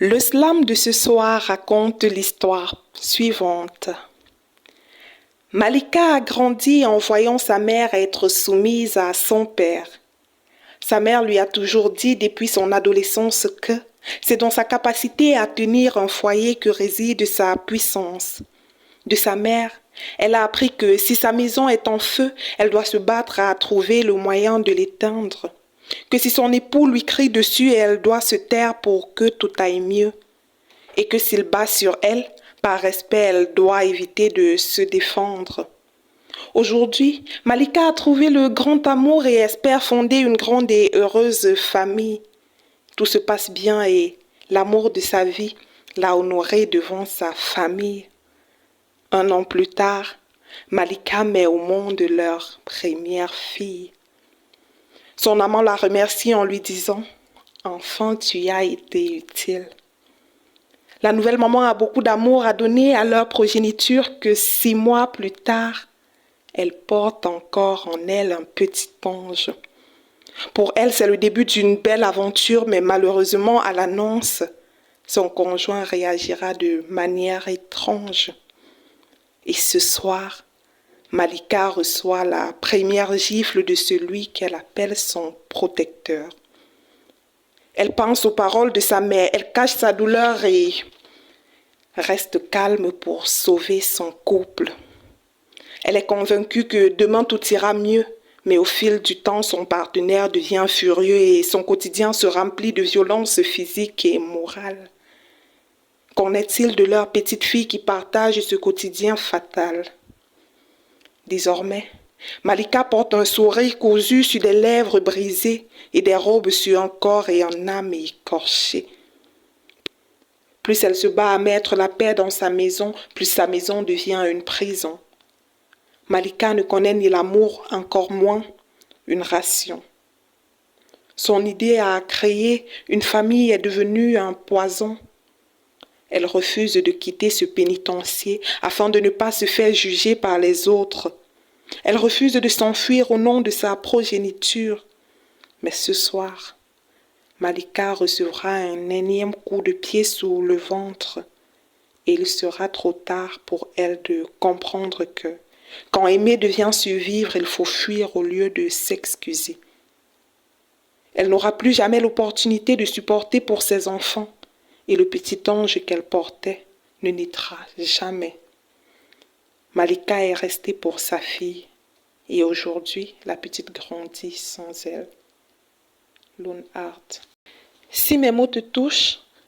Le slam de ce soir raconte l'histoire suivante. Malika a grandi en voyant sa mère être soumise à son père. Sa mère lui a toujours dit depuis son adolescence que c'est dans sa capacité à tenir un foyer que réside sa puissance. De sa mère, elle a appris que si sa maison est en feu, elle doit se battre à trouver le moyen de l'éteindre. Que si son époux lui crie dessus, elle doit se taire pour que tout aille mieux. Et que s'il bat sur elle, par respect, elle doit éviter de se défendre. Aujourd'hui, Malika a trouvé le grand amour et espère fonder une grande et heureuse famille. Tout se passe bien et l'amour de sa vie l'a honorée devant sa famille. 1 an plus tard, Malika met au monde leur première fille. Son amant la remercie en lui disant « Enfant, tu as été utile ». La nouvelle maman a beaucoup d'amour à donner à leur progéniture que 6 mois plus tard, elle porte encore en elle un petit ange. Pour elle, c'est le début d'une belle aventure, mais malheureusement, à l'annonce, son conjoint réagira de manière étrange. Et ce soir, Malika reçoit la première gifle de celui qu'elle appelle son protecteur. Elle pense aux paroles de sa mère, elle cache sa douleur et reste calme pour sauver son couple. Elle est convaincue que demain tout ira mieux, mais au fil du temps, son partenaire devient furieux et son quotidien se remplit de violences physiques et morales. Qu'en est-il de leur petite fille qui partage ce quotidien fatal? Désormais, Malika porte un sourire cousu sur des lèvres brisées et des robes sur un corps et une âme écorchée. Plus elle se bat à mettre la paix dans sa maison, plus sa maison devient une prison. Malika ne connaît ni l'amour, encore moins une ration. Son idée à créer une famille est devenue un poison. Elle refuse de quitter ce pénitencier afin de ne pas se faire juger par les autres. Elle refuse de s'enfuir au nom de sa progéniture. Mais ce soir, Malika recevra un énième coup de pied sous le ventre et il sera trop tard pour elle de comprendre que quand aimer devient survivre, il faut fuir au lieu de s'excuser. Elle n'aura plus jamais l'opportunité de supporter pour ses enfants et le petit ange qu'elle portait ne naîtra jamais. Malika est restée pour sa fille et aujourd'hui, la petite grandit sans elle. Lone Art. Si mes mots te touchent,